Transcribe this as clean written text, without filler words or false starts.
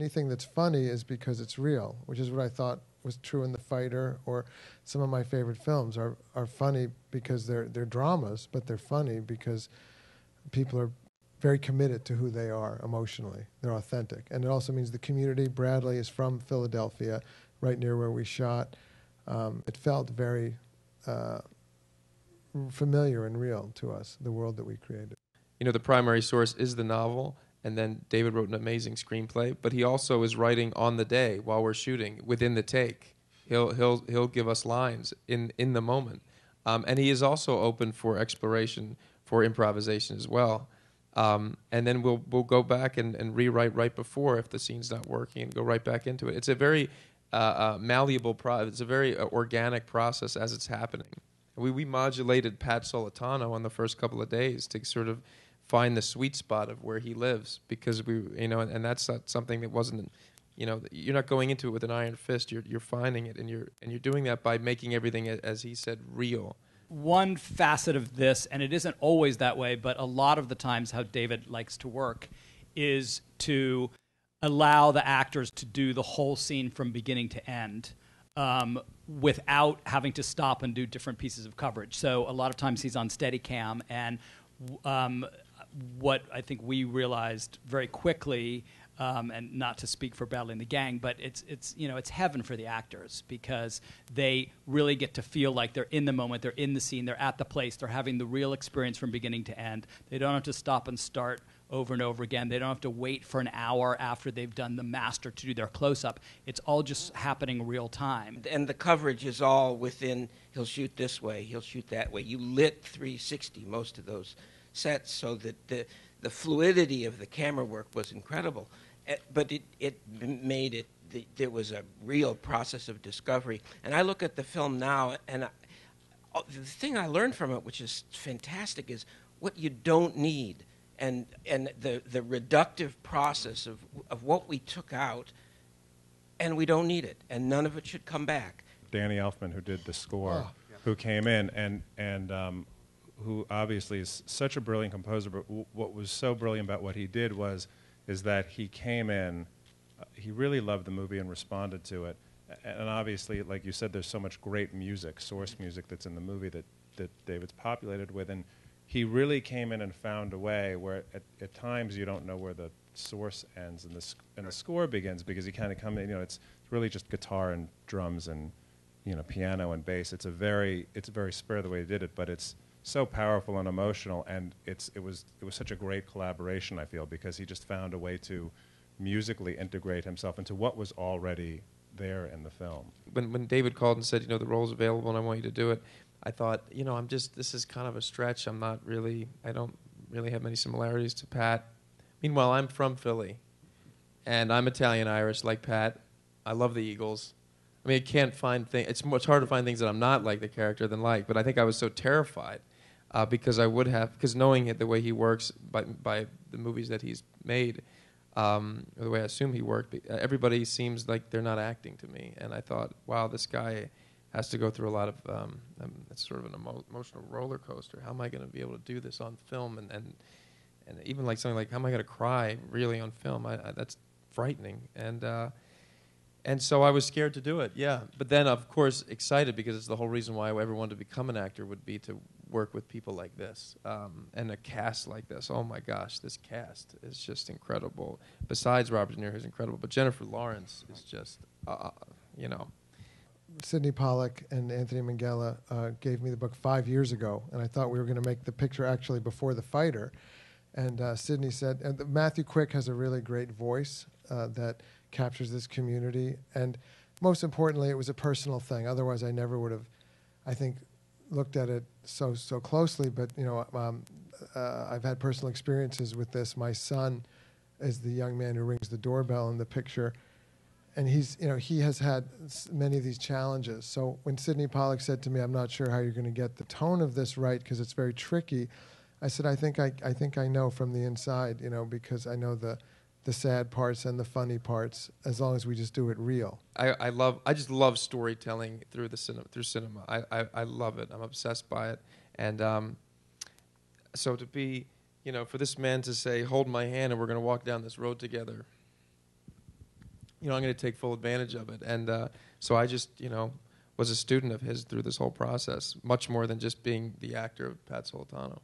anything that's funny is because it's real, which is what I thought was true in The Fighter, or some of my favorite films are funny because they're dramas, but they're funny because people are very committed to who they are emotionally. They're authentic. And it also means the community. Bradley is from Philadelphia, right near where we shot. It felt very familiar and real to us, the world that we created. You know, the primary source is the novel, and then David wrote an amazing screenplay, but he also is writing on the day while we're shooting, within the take. He'll give us lines in the moment. And he is also open for exploration, for improvisation as well. And then we'll go back and rewrite right before if the scene's not working, and go right back into it. It's a very malleable process. It's a very organic process as it's happening. We modulated Pat Solitano on the first couple of days to sort of find the sweet spot of where he lives, because and that's not something that wasn't, you're not going into it with an iron fist. You're finding it, and you're doing that by making everything, as he said, real. One facet of this, and it isn't always that way, but a lot of the times how David likes to work is to allow the actors to do the whole scene from beginning to end, without having to stop and do different pieces of coverage. So a lot of times he's on Steadicam, and what I think we realized very quickly, and not to speak for Bradley and the gang, but it's heaven for the actors, because they really get to feel like they're in the moment, they're in the scene, they're at the place, they're having the real experience from beginning to end. They don't have to stop and start over and over again. They don't have to wait for an hour after they've done the master to do their close-up. It's all just happening real time. And the coverage is all within, he'll shoot this way, he'll shoot that way. You lit 360 most of those sets, so that the fluidity of the camera work was incredible. But it made it, there was a real process of discovery. And I look at the film now, and the thing I learned from it, which is fantastic, is what you don't need. And the reductive process of what we took out, and we don't need it, and none of it should come back. Danny Elfman, who did the score, who came in, and who obviously is such a brilliant composer, but what was so brilliant about what he did is that he came in, he really loved the movie and responded to it, and obviously, like you said, there's so much great music, source music that's in the movie that David's populated with, and he really came in and found a way where at times you don't know where the source ends and the score begins, because you kind of come in, it's really just guitar and drums and piano and bass. It's a very spare the way he did it, but it's so powerful and emotional, and it was such a great collaboration, I feel, because he just found a way to musically integrate himself into what was already there in the film. When David called and said, the role's available and I want you to do it, I thought, this is kind of a stretch. I don't really have many similarities to Pat. Meanwhile, I'm from Philly, and I'm Italian-Irish like Pat. I love the Eagles. I mean, I can't find things. It's much harder to find things that I'm not like the character than like. But I think I was so terrified because knowing the way he works by the movies that he's made, or the way I assume he worked, everybody seems like they're not acting to me. And I thought, wow, this guy has to go through a lot of, it's sort of an emotional roller coaster. How am I going to be able to do this on film? And even like something like, how am I going to cry really on film? That's frightening. And so I was scared to do it, yeah. But then, of course, excited, because it's the whole reason why I ever wanted to become an actor would be to work with people like this and a cast like this. Oh, my gosh, this cast is just incredible. Besides Robert De Niro, who's incredible, but Jennifer Lawrence is just, Sidney Pollack and Anthony Minghella gave me the book 5 years ago, and I thought we were going to make the picture actually before The Fighter. And Sidney said, and Matthew Quick has a really great voice that captures this community. And most importantly, it was a personal thing. Otherwise, I never would have, I think, looked at it so closely. But, I've had personal experiences with this. My son is the young man who rings the doorbell in the picture. And he has had many of these challenges. So when Sidney Pollack said to me, I'm not sure how you're going to get the tone of this right because it's very tricky, I said, I think I know from the inside, because I know the sad parts and the funny parts, as long as we just do it real. I just love storytelling through cinema. I love it. I'm obsessed by it. And so to be, for this man to say, hold my hand and we're going to walk down this road together, I'm going to take full advantage of it. And so I just, was a student of his through this whole process, much more than just being the actor of Pat Solitano.